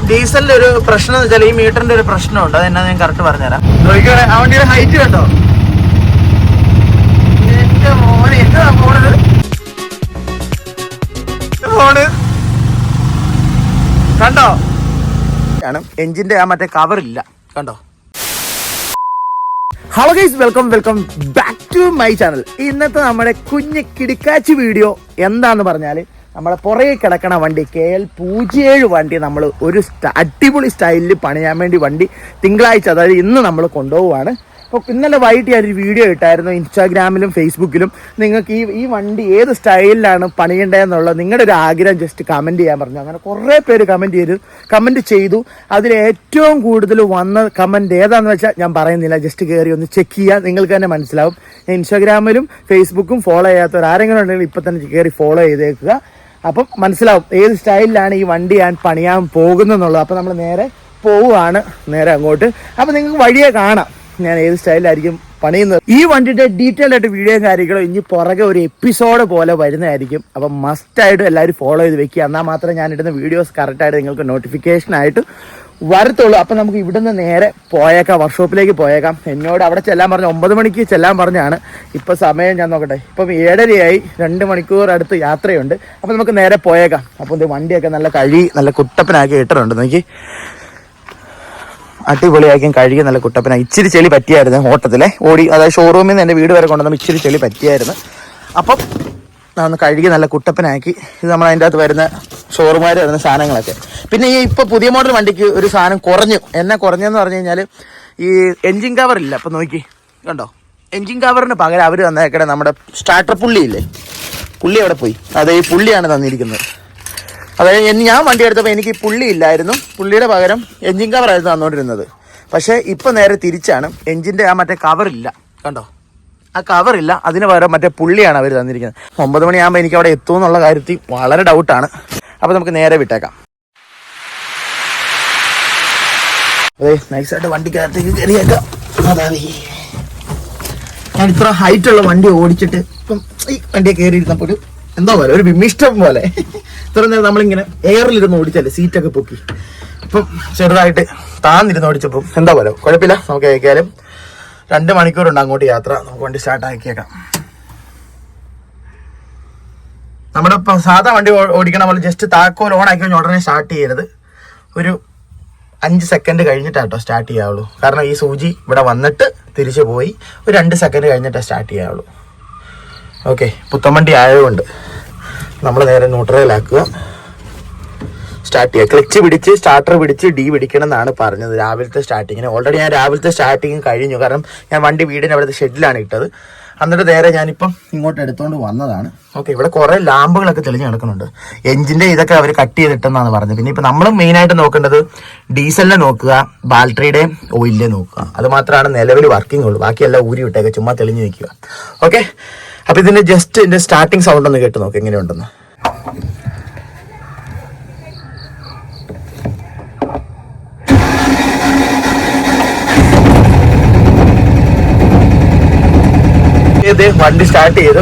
ഡീസലിന്റെ ഒരു പ്രശ്നം എന്ന് വെച്ചാൽ ഈ മീറ്ററിന്റെ ഒരു പ്രശ്നമുണ്ട്. അതെന്നാ ഞാൻ കറക്റ്റ് പറഞ്ഞുതരാം. ആ വണ്ടിയുടെ ഹൈറ്റ് കണ്ടോ? എന്റെ മോനെ എന്താ ഫോണ് കണ്ടോ? എഞ്ചിന്റെ ആ മറ്റേ കവറില്ല കണ്ടോ? Hello guys, welcome back to my channel. ഇന്നത്തെ നമ്മുടെ കുഞ്ഞ് കിടുക്കാച്ചി വീഡിയോ എന്താന്ന് പറഞ്ഞാൽ, നമ്മളെ പുറകെ കിടക്കണ വണ്ടി KL07 വണ്ടി നമ്മൾ ഒരു അടിപൊളി സ്റ്റൈലിൽ പണിയാൻ വേണ്ടി വണ്ടി തിങ്കളാഴ്ച, അതായത് ഇന്ന് നമ്മൾ കൊണ്ടുപോവുകയാണ്. അപ്പോൾ ഇന്നലെ വൈകിട്ട് ഞാനൊരു വീഡിയോ ഇട്ടായിരുന്നു ഇൻസ്റ്റാഗ്രാമിലും ഫേസ്ബുക്കിലും. നിങ്ങൾക്ക് ഈ വണ്ടി ഏത് സ്റ്റൈലിലാണ് പണിയേണ്ടതെന്നുള്ളത് നിങ്ങളുടെ ഒരു ആഗ്രഹം ജസ്റ്റ് കമൻറ്റ് ചെയ്യാൻ പറഞ്ഞു. അങ്ങനെ കുറേ പേര് കമൻറ്റ് ചെയ്തു. അതിൽ ഏറ്റവും കൂടുതൽ വന്ന കമൻറ്റ് ഏതാണെന്ന് വെച്ചാൽ ഞാൻ പറയുന്നില്ല, ജസ്റ്റ് കയറി ഒന്ന് ചെക്ക് ചെയ്യുക, നിങ്ങൾക്ക് തന്നെ മനസ്സിലാവും. ഞാൻ ഇൻസ്റ്റാഗ്രാമിലും ഫേസ്ബുക്കും ഫോളോ ചെയ്യാത്തവർ ആരെങ്കിലും ഉണ്ടെങ്കിൽ ഇപ്പം തന്നെ കയറി ഫോളോ ചെയ്തേക്കുക. അപ്പം മനസ്സിലാവും ഏത് സ്റ്റൈലിലാണ് ഈ വണ്ടി ഞാൻ പണിയാൻ പോകുന്നതെന്നുള്ളത്. അപ്പോൾ നമ്മൾ നേരെ പോവുകയാണ്, നേരെ അങ്ങോട്ട്. അപ്പോൾ നിങ്ങൾക്ക് വഴിയെ കാണാം ഞാൻ ഏത് സ്റ്റൈലിലായിരിക്കും പണിയുന്നത്. ഈ വണ്ടിയുടെ ഡീറ്റെയിൽ ആയിട്ട് വീഡിയോ കാര്യങ്ങളും ഇനി പുറകെ ഒരു എപ്പിസോഡ് പോലെ വരുന്നതായിരിക്കും. അപ്പം മസ്റ്റായിട്ട് എല്ലാവരും ഫോളോ ചെയ്ത് വെക്കുക. എന്നാൽ മാത്രമേ ഞാനിടുന്ന വീഡിയോസ് കറക്റ്റായിട്ട് നിങ്ങൾക്ക് നോട്ടിഫിക്കേഷനായിട്ട് വരത്തുള്ളൂ. അപ്പം നമുക്ക് ഇവിടുന്ന് നേരെ പോയേക്കാം, വർക്ക്ഷോപ്പിലേക്ക് പോയേക്കാം. എന്നോട് അവിടെ ചെല്ലാൻ പറഞ്ഞു, 9 മണിക്ക് ചെല്ലാൻ പറഞ്ഞാണ്. ഇപ്പോൾ സമയം ഞാൻ നോക്കട്ടെ, ഇപ്പം 7:30 2 മണിക്കൂർ അടുത്ത് യാത്രയുണ്ട്. അപ്പം നമുക്ക് നേരെ പോയേക്കാം. അപ്പോൾ ഇത് വണ്ടിയൊക്കെ നല്ല കഴുകി നല്ല കുട്ടപ്പനാക്കി ഇട്ടിട്ടുണ്ട്. എനിക്ക് അടിപൊളിയാക്കിയും കഴുകി നല്ല കുട്ടപ്പന. ഇച്ചിരി ചെളി പറ്റിയായിരുന്നു ഓട്ടത്തിലെ ഓടി, അതായത് ഷോറൂമിൽ നിന്ന് എൻ്റെ വീട് വരെ കൊണ്ടുവന്നപ്പോൾ ഇച്ചിരി ചെളി പറ്റിയായിരുന്നു. അപ്പം ഒന്ന് കഴുകി നല്ല കുട്ടപ്പനാക്കി. ഇത് നമ്മൾ അതിൻ്റെ അകത്ത് വരുന്ന ഷോറൂമുകാർ വരുന്ന സാധനങ്ങളൊക്കെ. പിന്നെ ഈ ഇപ്പോൾ പുതിയ മോഡൽ വണ്ടിക്ക് ഒരു സാധനം കുറഞ്ഞു. എന്നെ കുറഞ്ഞെന്ന് പറഞ്ഞു കഴിഞ്ഞാൽ ഈ എൻജിൻ കവറില്ല. അപ്പം നോക്കി കണ്ടോ, എൻജിൻ കവറിന് പകരം അവർ തന്നേക്കടെ നമ്മുടെ സ്റ്റാർട്ടർ പുള്ളിയില്ലേ, പുള്ളി അവിടെ പോയി. അതെ, ഈ പുള്ളിയാണ് തന്നിരിക്കുന്നത്. അതായത് ഞാൻ വണ്ടി എടുത്തപ്പോൾ എനിക്ക് പുള്ളി ഇല്ലായിരുന്നു, പുള്ളിയുടെ പകരം എൻജിൻ കവറായിരുന്നു തന്നുകൊണ്ടിരുന്നത്. പക്ഷേ ഇപ്പം നേരെ തിരിച്ചാണ്. എൻജിൻ്റെ ആ മറ്റേ കവറില്ല കണ്ടോ, ആ കവറില്ല, അതിന് പകരം മറ്റേ പുള്ളിയാണ് അവർ തന്നിരിക്കുന്നത്. 9 മണിയാകുമ്പോൾ എനിക്ക് അവിടെ എത്തുമെന്നുള്ള കാര്യത്തിൽ വളരെ ഡൗട്ടാണ്. അപ്പോൾ നമുക്ക് നേരെ വിട്ടേക്കാം. അതെ, നൈസായിട്ട് വണ്ടിക്കകത്തേക്ക് കയറിയേക്കാം. അതാണ് ഞാൻ ഇത്ര ഹൈറ്റുള്ള വണ്ടി ഓടിച്ചിട്ട് ഇപ്പം ഈ വണ്ടിയെ കയറിയിരുന്നപ്പോൾ എന്തോ പോലെ ഒരു വിമിഷ്ടം പോലെ. ഇത്ര നേരം നമ്മളിങ്ങനെ എയറിലിരുന്ന് ഓടിച്ചല്ലേ, സീറ്റൊക്കെ പൊക്കി. ഇപ്പം ചെറുതായിട്ട് താന്നിരുന്ന് ഓടിച്ചപ്പം എന്താ പോലെ. കുഴപ്പമില്ല, നമുക്ക് അയക്കാലും 2 മണിക്കൂറുണ്ട് അങ്ങോട്ട് യാത്ര. നമുക്ക് വണ്ടി സ്റ്റാർട്ട് ആക്കിയേക്കാം. നമ്മുടെ ഇപ്പം സാധാ വണ്ടി ഓടിക്കണ പോലെ ജസ്റ്റ് താക്കോൽ ഓൺ ആക്കി കഴിഞ്ഞാൽ ഉടനെ സ്റ്റാർട്ട് ചെയ്യരുത്. ഒരു 5 സെക്കൻഡ് കഴിഞ്ഞിട്ടാട്ടോ സ്റ്റാർട്ട് ചെയ്യാവുള്ളൂ. കാരണം ഈ സൂചി ഇവിടെ വന്നിട്ട് തിരിച്ചു പോയി ഒരു 2 സെക്കൻഡ് കഴിഞ്ഞിട്ടേ സ്റ്റാർട്ട് ചെയ്യാവുള്ളൂ. ഓക്കെ, പുത്തൻവണ്ടി ആയതുകൊണ്ട് നമ്മൾ നേരെ ന്യൂട്രലാക്കുക, സ്റ്റാർട്ട് ചെയ്യുക. ക്ലച്ച് പിടിച്ച് സ്റ്റാർട്ടർ പിടിച്ച് ഡി പിടിക്കണം എന്നാണ് പറഞ്ഞത് രാവിലത്തെ സ്റ്റാർട്ടിങ്ങിന്. ഓൾറെഡി ഞാൻ രാവിലത്തെ സ്റ്റാർട്ടിങ് കഴിഞ്ഞു. കാരണം ഞാൻ വണ്ടി വീടിന് അവിടുത്തെ ഷെഡിലാണ് ഇട്ടത്. എന്നിട്ട് നേരെ ഞാനിപ്പം ഇങ്ങോട്ട് എടുത്തുകൊണ്ട് വന്നതാണ്. ഓക്കെ, ഇവിടെ കുറേ ലാമ്പുകളൊക്കെ തെളിഞ്ഞ് കിടക്കുന്നുണ്ട്. എഞ്ചിൻ്റെ ഇതൊക്കെ അവർ കട്ട് ചെയ്തിട്ടെന്നാണ് പറഞ്ഞത്. പിന്നെ ഇപ്പം നമ്മൾ മെയിനായിട്ട് നോക്കേണ്ടത് ഡീസലിനെ നോക്കുക, ബാറ്ററിയുടെയും ഓയിലിനെ നോക്കുക. അത് മാത്രമാണ് നിലവിൽ വർക്കിംഗ് ഉള്ളൂ. ബാക്കിയെല്ലാം ഊരി വിട്ടേക്കുക, ചുമ്മാ തെളിഞ്ഞ് നിൽക്കുക. ഓക്കെ, അപ്പം ഇതിൻ്റെ ജസ്റ്റ് ഇതിൻ്റെ സ്റ്റാർട്ടിങ് സൗണ്ട് ഒന്ന് കേട്ട് നോക്കുക എങ്ങനെയുണ്ടെന്ന്. വണ്ടി സ്റ്റാർട്ട് ചെയ്തു.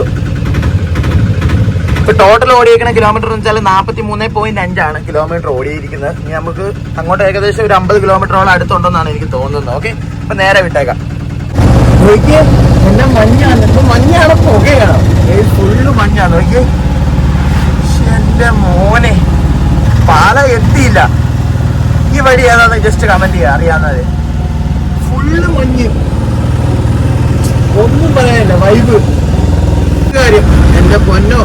ഇപ്പൊ ടോട്ടൽ ഓടിയിരിക്കുന്ന കിലോമീറ്റർ എന്ന് വെച്ചാൽ 43.5 കിലോമീറ്റർ ഓടിയിരിക്കുന്നത്. ഇനി നമുക്ക് അങ്ങോട്ട് ഏകദേശം ഒരു 50 കിലോമീറ്ററോളം അടുത്തുണ്ടെന്നാണ് എനിക്ക് തോന്നുന്നത്. ഓക്കെ, അപ്പൊ നേരെ വിട്ടേക്കാം. എന്റെ മഞ്ഞാണ്, മഞ്ഞാണ്, പുകയാണ്, ഫുള്ള് മഞ്ഞാണ്. നോക്കി എന്റെ മോനെ, പാല എത്തിയില്ല. ഈ വഴി ഏതാന്ന് ജസ്റ്റ് കമന്റ് ചെയ്യാം അറിയാവുന്നത്. ഫുള്ള് മഞ്ഞ്, ഒന്നും പറയാനില്ല, വൈബ് കാര്യം. എന്റെ പൊന്നോ,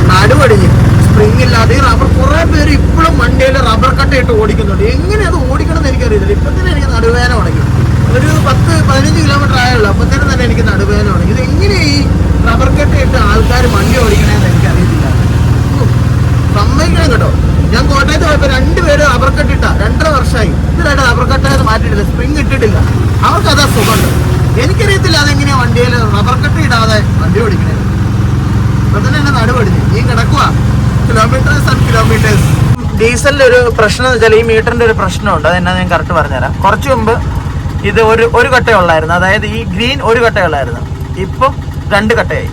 നടുവടിഞ്ഞ് സ്പ്രിങ് ഇല്ലാതെ റബ്ബർ. കുറെ പേര് ഇപ്പോഴും വണ്ടിയിൽ റബ്ബർ കട്ടയിട്ട് ഓടിക്കുന്നുണ്ട്. എങ്ങനെ അത് ഓടിക്കണം എന്ന് എനിക്കറിയില്ല. ഇപ്പം തന്നെ എനിക്ക് നടുവേദന തുടങ്ങി. ഒരു 10-15 കിലോമീറ്റർ ആയുള്ളൂ, അപ്പത്തേനും തന്നെ എനിക്ക് നടുവേദന തുടങ്ങി. ഇത് എങ്ങനെ ഈ റബ്ബർ കട്ടയിട്ട് ആൾക്കാർ വണ്ടി ഓടിക്കണമെന്ന് എനിക്കറിയത്തില്ല. സമ്മതിക്കണം കേട്ടോ. ഞാൻ കോട്ടയത്ത് പോയപ്പോൾ 2 പേര് റബ്ബർ കട്ടിട്ട 2.5 വർഷമായി. ഇതിലായിട്ട് റബ്ബർ കട്ടായത് മാറ്റിയിട്ടില്ല, സ്പ്രിങ് ഇട്ടിട്ടില്ല. അവർക്കതാ സുഖമുണ്ട്. എനിക്കറിയത്തില്ല അതെങ്ങനെയാ വണ്ടിയിൽ റബ്ബർ കട്ട് ഇടാതെ വണ്ടി ഓടിക്കണേ. ഇപ്പൊ തന്നെ എന്നെ നടുപടിഞ്ഞു. ഈ കിടക്കുക കിലോമീറ്റേഴ്സ്. ഡീസലിന്റെ ഒരു പ്രശ്നം എന്ന് വെച്ചാൽ ഈ മീറ്ററിന്റെ ഒരു പ്രശ്നമുണ്ട്. അതെന്നാ ഞാൻ കറക്റ്റ് പറഞ്ഞുതരാം. കുറച്ച് മുമ്പ് ഇത് ഒരു കട്ടയുള്ളായിരുന്നു, അതായത് ഈ ഗ്രീൻ ഒരു കട്ടയുള്ളായിരുന്നു. ഇപ്പം 2 കട്ടയായി.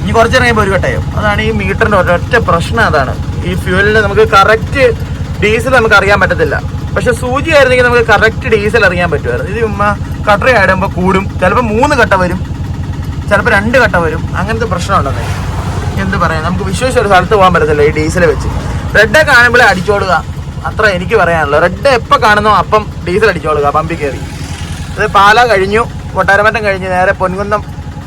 ഇനി കുറച്ച് കഴിയുമ്പോൾ 1 കട്ടയാവും. അതാണ് ഈ മീറ്ററിന്റെ ഒരൊറ്റ പ്രശ്നം. അതാണ് ഈ ഫ്യൂവലിന് നമുക്ക് കറക്റ്റ് ഡീസൽ നമുക്ക് അറിയാൻ പറ്റത്തില്ല. പക്ഷെ സൂചി ആയിരുന്നെങ്കിൽ നമുക്ക് കറക്റ്റ് ഡീസൽ അറിയാൻ പറ്റുമായിരുന്നു. ഇത് ഉമ്മ കട്ടറി ആടുമ്പോൾ കൂടും, ചിലപ്പോൾ 3 കട്ട വരും, ചിലപ്പോൾ 2 കട്ട വരും. അങ്ങനത്തെ പ്രശ്നമുണ്ടെന്നേ. എന്ത് പറയാം, നമുക്ക് വിശ്വസിച്ച് ഒരു സ്ഥലത്ത് പോകാൻ പറ്റത്തില്ല ഈ ഡീസൽ വെച്ച്. റെഡ് കാണുമ്പോഴേ അടിച്ചോളുക, അത്ര എനിക്ക് പറയാനുള്ളൂ. റെഡ് എപ്പോൾ കാണുന്നോ അപ്പം ഡീസൽ അടിച്ചോളുക പമ്പിൽ കയറി. ഇത് പാല കഴിഞ്ഞു, കൊട്ടാരമറ്റം കഴിഞ്ഞ് നേരെ പൊൻകുന്നം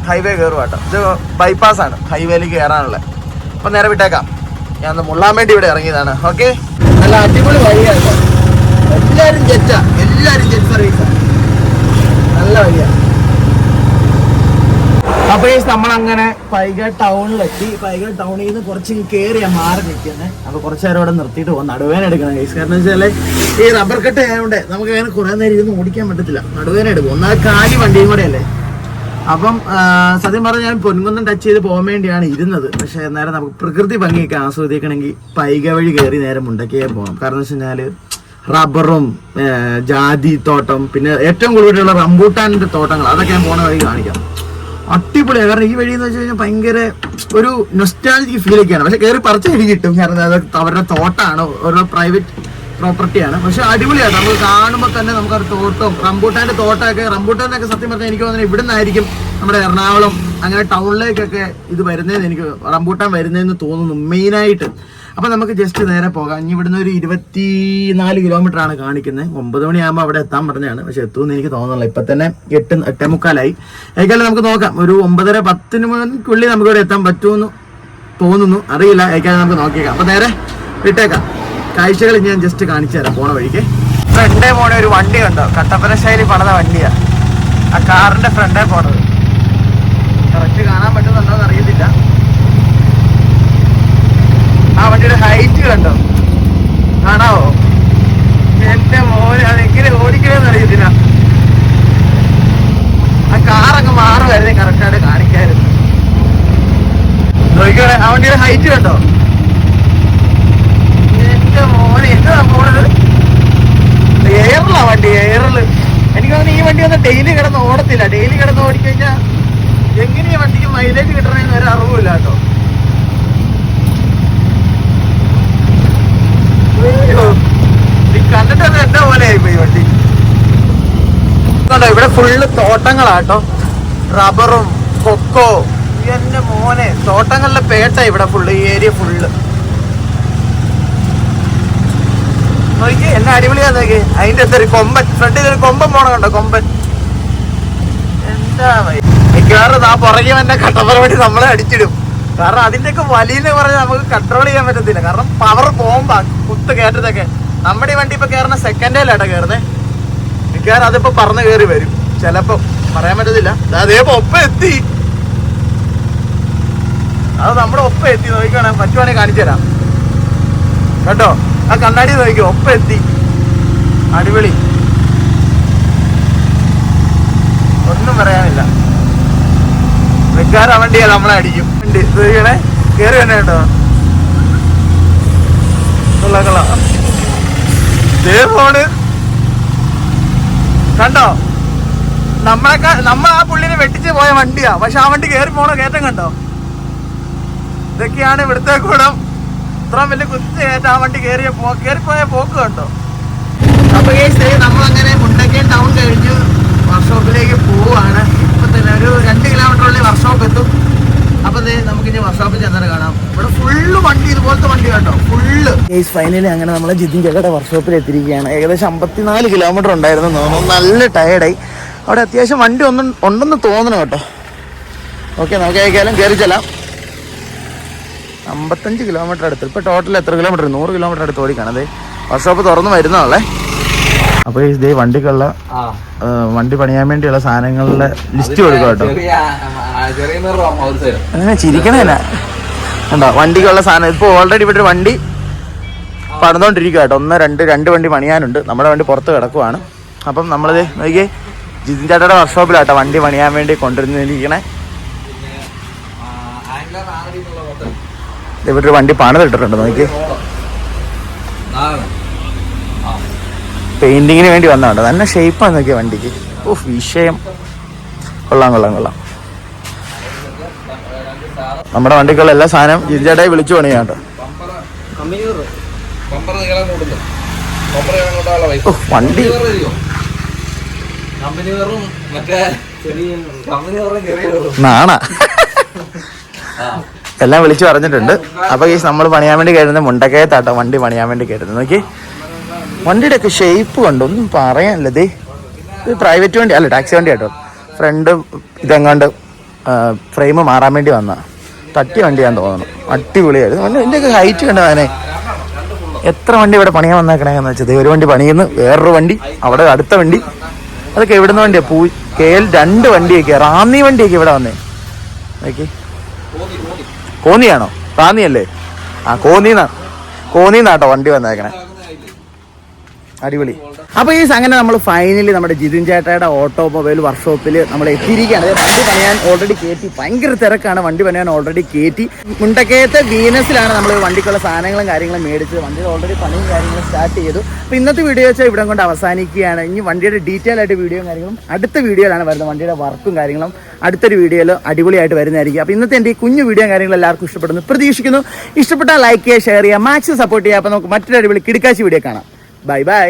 ഹൈവേ കയറുക കേട്ടോ. ഇത് ബൈപ്പാസാണ് ഹൈവേയിലേക്ക് കയറാനുള്ളത്. അപ്പം നേരെ വിട്ടേക്കാം. ഞാൻ ഒന്ന് മുള്ളാൻ വേണ്ടി ഇവിടെ ഇറങ്ങിയതാണ്. ഓക്കെ, നല്ല അടിപൊളി വഴിയാണ്. എല്ലാവരും ജെറ്റ് സർവീസാണ്, നല്ല വഴിയാണ്. അപ്പോൾ നമ്മളങ്ങനെ പൈക ടൗണിലെത്തി. പൈക ടൗണിൽ നിന്ന് കുറച്ച് കയറിയാ മാറി നിൽക്കുന്നത്. അപ്പോൾ കുറച്ച് നേരം ഇവിടെ നിർത്തിയിട്ട് പോകും. നടുവേന എടുക്കണം ഗൈസ്. കാരണം വെച്ചാൽ ഈ റബ്ബർ കട്ട് ആയതുകൊണ്ട് നമുക്ക് അങ്ങനെ കുറേ നേരം ഇരുന്ന് ഓടിക്കാൻ പറ്റത്തില്ല. നടുവേന എടുക്കും. ഒന്നാമത് കാലി വണ്ടിയും കൂടെ അല്ലേ. അപ്പം സത്യം പറഞ്ഞാൽ ഞാൻ പൊൻകുന്നം ടച്ച് ചെയ്ത് പോകാൻ വേണ്ടിയാണ് ഇരുന്നത്. പക്ഷേ നേരെ നമുക്ക് പ്രകൃതി ഭംഗിയൊക്കെ ആസ്വദിക്കണമെങ്കിൽ പൈക വഴി കയറി നേരെ മുണ്ടക്കേ പോകണം. കാരണം വെച്ച് കഴിഞ്ഞാൽ റബ്ബറും ജാതി തോട്ടം, പിന്നെ ഏറ്റവും കൂടുതലുള്ള റംബൂട്ടാനിൻ്റെ തോട്ടങ്ങൾ, അതൊക്കെ ഞാൻ പോണ വഴി കാണിക്കാം. അടിപൊളിയാണ്. കാരണം ഈ വഴി എന്ന് വെച്ച് കഴിഞ്ഞാൽ ഭയങ്കര ഒരു നൊസ്റ്റാൾജിക് ഫീലൊക്കെയാണ്. പക്ഷെ കയറി പറിച്ച് വഴി കിട്ടും. കാരണം അത് അവരുടെ തോട്ടമാണ്, ഓരോ പ്രൈവറ്റ് പ്രോപ്പർട്ടിയാണ്. പക്ഷെ അടിപൊളിയാണ്. നമുക്ക് കാണുമ്പോൾ തന്നെ നമുക്കൊരു തോട്ടം, റംബൂട്ടാൻ്റെ റംബൂട്ടാനൊക്കെ സത്യം പറഞ്ഞാൽ എനിക്ക് തോന്നുന്നത് ഇവിടെ നിന്നായിരിക്കും നമ്മുടെ എറണാകുളം അങ്ങനെ ടൗണിലേക്കൊക്കെ ഇത് വരുന്നതെന്ന് എനിക്ക് റംബൂട്ടാൻ വരുന്നതെന്ന് തോന്നുന്നു മെയിനായിട്ട്. അപ്പം നമുക്ക് ജസ്റ്റ് നേരെ പോകാം. ഇനി ഇവിടുന്ന് ഒരു 24 കിലോമീറ്റർ ആണ് കാണിക്കുന്നത്. 9 മണിയാകുമ്പോൾ അവിടെ എത്താൻ പറഞ്ഞാണ്. പക്ഷെ എത്തുമെന്ന് എനിക്ക് തോന്നുന്നില്ല. ഇപ്പം തന്നെ 8:45 ഏക്കാലും നമുക്ക് നോക്കാം. ഒരു 9:10 മണിക്കുള്ളിൽ നമുക്ക് ഇവിടെ എത്താൻ പറ്റുമെന്ന് തോന്നുന്നു, അറിയില്ല. ഏക്കാലും നമുക്ക് നോക്കിയേക്കാം. അപ്പം നേരെ വിട്ടേക്കാം. കാഴ്ചകൾ ഞാൻ ജസ്റ്റ് കാണിച്ചു തരാം പോണ വഴിക്ക്. ഫ്രണ്ടേ പോണ ഒരു വണ്ടി കണ്ടോ, കട്ടപ്പന ശൈലി പണിത വണ്ടിയാണ്. ആ കാറിന്റെ ഫ്രണ്ടേ പോണത് കറക്റ്റ് കാണാൻ പറ്റുന്നുണ്ടോ എന്ന് അറിയത്തില്ല. ആ വണ്ടിയുടെ ഹൈറ്റ് കണ്ടോ, കാണാവോ? എന്റെ മോനെ അതെങ്ങനെ ഓടിക്കണമെന്ന് അറിയത്തില്ല. ആ കാറൊക്കെ മാറുമായിരുന്നു, കറക്റ്റായിട്ട് കാണിക്കായിരുന്നു. നോക്കിക്കോളെ, ആ വണ്ടിയുടെ ഹൈറ്റ് കണ്ടോ. എന്റെ മോനെ എന്താ പോണത്? എയറിലാ വണ്ടി, എയറില്. എനിക്ക് തോന്നുന്നു ഈ വണ്ടി ഒന്നും ഡെയിലി കിടന്ന് ഓടത്തില്ല. ഡെയിലി കിടന്ന് ഓടിക്കഴിഞ്ഞാൽ എങ്ങനെ ഈ വണ്ടിക്ക് മൈലേജ് കിട്ടണമെന്ന് ഒരു അറിവില്ല കേട്ടോ. കണ്ടിട്ട് എന്താ പോലെ ആയിപ്പോയി വണ്ടി. ഇവിടെ ഫുള്ള് തോട്ടങ്ങളാട്ടോ, റബ്ബറും കൊക്കോ. എന്റെ മോനെ തോട്ടങ്ങളിലെ പേട്ട ഇവിടെ ഫുള്ള്, ഈ ഏരിയ ഫുള്ള്. നോക്കി എന്നെ അടിപൊളിയാ. നോക്കി അതിന്റെ എന്തൊരു കൊമ്പൻ, ഫ്രണ്ടിൽ ഒരു കൊമ്പൻ പോണ കണ്ടോ, കൊമ്പൻ. എന്താ മിക്കവാറും ആ പുറകെ തന്നെ കട്ടപ്പന വേണ്ടി നമ്മളെ അടിച്ചിടും. കാരണം അതിന്റെയൊക്കെ വലിയെന്ന് പറഞ്ഞാൽ നമുക്ക് കൺട്രോൾ ചെയ്യാൻ പറ്റത്തില്ല. കാരണം പവർ പോകുമ്പോ കുത്ത് കയറ്റത്തൊക്കെ. നമ്മുടെ ഈ വണ്ടി ഇപ്പൊ കയറുന്ന സെക്കൻഡിലാട്ടോ കയറുന്നത്. മിക്കവാറും അതിപ്പോ പറന്ന് കയറി വരും, ചിലപ്പോ പറയാൻ പറ്റത്തില്ല. അതേപ്പോ ഒപ്പം എത്തി, അത് നമ്മുടെ ഒപ്പം എത്തി. നോക്കിക്കോണേ, പറ്റുവാണെങ്കിൽ കാണിച്ചു തരാം കേട്ടോ. ആ കണ്ണാടി നോക്കിക്കോ, ഒപ്പം എത്തി. അടിപൊളി, ഒന്നും പറയാനില്ല. വെക്കാറ് വണ്ടിയാ നമ്മളെ അടിക്കും. നോക്കിക്കണേ, കയറി തന്നെ കേട്ടോ. കൊള്ളാം. ഫോണ് കണ്ടോ, നമ്മൾ ആ പുള്ളിനെ വെട്ടിച്ച് പോയ വണ്ടിയാ. പക്ഷെ ആ വണ്ടി കയറി പോണ കയറ്റം കണ്ടോ. ഇതൊക്കെയാണ് ഇവിടുത്തെ കൂടം. ഇത്രയും വലിയ കുത്തി കയറ്റ ആ വണ്ടി കയറിപ്പോയ പോക്ക് കണ്ടോ. അപ്പൊ നമ്മളങ്ങനെ മുണ്ടക്കയം ടൗൺ കഴിഞ്ഞു വർക്ക്ഷോപ്പിലേക്ക് പോവാണ്. ഇപ്പൊ തന്നെ ഒരു 2 കിലോമീറ്ററുള്ളിൽ വർക്ക്ഷോപ്പ് എത്തും. അപ്പൊ നമുക്കിനി വർക്ക്ഷോപ്പിൽ ചെന്നാൽ കാണാം. ഇവിടെ ഫുള്ള് വണ്ടി, ഇതുപോലത്തെ വണ്ടി കേട്ടോ, ഫുള്ള്. ഫൈനലി അങ്ങനെ നമ്മളെ ജിതിൻ ചേട്ടയുടെ വർക്ക്ഷോപ്പിൽ എത്തിയിരിക്കുകയാണ്. ഏകദേശം 54 കിലോമീറ്റർ ഉണ്ടായിരുന്നു തോന്നുന്നു. നല്ല ടയർഡായി. അവിടെ അത്യാവശ്യം വണ്ടി ഉണ്ടെന്ന് തോന്നണം കേട്ടോ. ഓക്കെ, നമുക്ക് അയക്കാലും കയറി ചെല്ലാം. 55 കിലോമീറ്റർ അടുത്ത്. ഇപ്പൊ ടോട്ടൽ എത്ര കിലോമീറ്റർ? 100 കിലോമീറ്റർ അടുത്ത് ഓടിക്കണം. അതെ, വർക്ക്ഷോപ്പ് തുറന്നു വരുന്നതല്ലേ. അപ്പൊ ഇതേ വണ്ടിക്കുള്ള വണ്ടി പണിയാൻ വേണ്ടിയുള്ള സാധനങ്ങളുടെ ലിസ്റ്റ് കൊടുക്കുക കേട്ടോ. അങ്ങനെ ചിരിക്കണേന കണ്ടോ, വണ്ടിക്കുള്ള സാധനം. ഇപ്പൊ ഓൾറെഡി ഇവിടെ ഒരു വണ്ടി പണിതോണ്ടിരിക്കുക കേട്ടോ. 1, 2 വണ്ടി പണിയാനുണ്ട്. നമ്മുടെ വണ്ടി പുറത്ത് കിടക്കുവാണ്. അപ്പം നമ്മളിത് നോക്കിയേ, ജിതിൻ ചേട്ടയുടെ വർക്ക്ഷോപ്പിലാട്ടോ വണ്ടി പണിയാൻ വേണ്ടി കൊണ്ടുവരുന്നിരിക്കണേ. ഇവിടെ ഒരു വണ്ടി പണിതിട്ടിട്ടുണ്ട്. നോക്കി, പെയിന്റിങ്ങിന് വേണ്ടി വന്നതുണ്ട്. നല്ല ഷേപ്പാണ് നോക്കിയ വണ്ടിക്ക്. ഓഹ്, വിഷയം. കൊള്ളാം. നമ്മുടെ വണ്ടിക്കുള്ള എല്ലാ സാധനം ജിതിൻ ചേട്ടായി വിളിച്ചു പണിയാ കേട്ടോ. വണ്ടി നാണ എല്ലാം വിളിച്ചു പറഞ്ഞിട്ടുണ്ട്. അപ്പൊ ഈ നമ്മൾ പണിയാൻ വേണ്ടി കയറുന്നത് മുണ്ടക്കയത്താട്ടോ വണ്ടി പണിയാൻ വേണ്ടി കയറുന്നത്. നോക്കി വണ്ടിയുടെ ഒക്കെ ഷേപ്പ് കണ്ടോ, ഒന്നും പറയാനില്ല. ഇത് പ്രൈവറ്റ് വണ്ടി അല്ല, ടാക്സി വണ്ടി ആട്ടോ. ഫ്രണ്ട് ഇതെങ്ങാണ്ട് ഫ്രെയിം മാറാൻ വേണ്ടി വന്ന തട്ടി വണ്ടിയാന്ന് തോന്നുന്നു. അടിപൊളിയായിരുന്നു. ഇതിൻ്റെയൊക്കെ ഹൈറ്റ് കണ്ടോ അതിനെ. എത്ര വണ്ടി ഇവിടെ പണിയാൻ വന്നേക്കണേന്ന് വെച്ചത്. ഒരു വണ്ടി പണിയുന്നു, വേറൊരു വണ്ടി അവിടെ, അടുത്ത വണ്ടി. അതൊക്കെ എവിടുന്ന് വണ്ടിയാ? KL 2 വണ്ടിയൊക്കെ, റാന്നി വണ്ടിയൊക്കെ ഇവിടെ വന്നേ. നോക്കി, കോന്നിയാണോ? റാന്നിയല്ലേ? ആ കോന്നിന്നാട്ടോ വണ്ടി വന്നേക്കണേ. അടിപൊളി. അപ്പോൾ ഈ അങ്ങനെ നമ്മൾ ഫൈനലി നമ്മുടെ ജിതിൻ ചേട്ടയുടെ ഓട്ടോമൊബൈൽ വർക്ക്ഷോപ്പിൽ നമ്മൾ എത്തിയിരിക്കുകയാണ്. വണ്ടി പണിയാൻ ഓൾറെഡി കയറ്റി, ഭയങ്കര തിരക്കാണ്. വണ്ടി പണിയാൻ ഓൾറെഡി കയറ്റി. മുണ്ടക്കയത്തെ വീനസിലാണ് നമ്മൾ വണ്ടിക്കുള്ള സാധനങ്ങളും കാര്യങ്ങളും മേടിച്ചത്. വണ്ടിയിൽ ഓൾറെഡി പണിയും കാര്യങ്ങളും സ്റ്റാർട്ട് ചെയ്തു. അപ്പോൾ ഇന്നത്തെ വീഡിയോ വെച്ചാൽ ഇവിടെ കൊണ്ട് അവസാനിക്കുകയാണ്. ഇനി വണ്ടിയുടെ ഡീറ്റെയിൽ ആയിട്ട് വീഡിയോയും കാര്യങ്ങളും അടുത്ത വീഡിയോയിലാണ് വരുന്നത്. വണ്ടിയുടെ വർക്കും കാര്യങ്ങളും അടുത്തൊരു വീഡിയോയിൽ അടിപൊളിയായിട്ട് വരുന്നതായിരിക്കും. അപ്പോൾ ഇന്നത്തെ എൻ്റെ ഈ കുഞ്ഞു വീഡിയോ കാര്യങ്ങളും എല്ലാവർക്കും ഇഷ്ടപ്പെടുന്നു പ്രതീക്ഷിക്കുന്നു. ഇഷ്ടപ്പെട്ടാൽ ലൈക്ക് ചെയ്യുക, ഷെയർ ചെയ്യുക, മാക്സിമം സപ്പോർട്ട് ചെയ്യുക. അപ്പോൾ നമുക്ക് മറ്റൊരു അടിപൊളി കിടക്കാച്ചി വീഡിയോ കാണാം. Bye bye.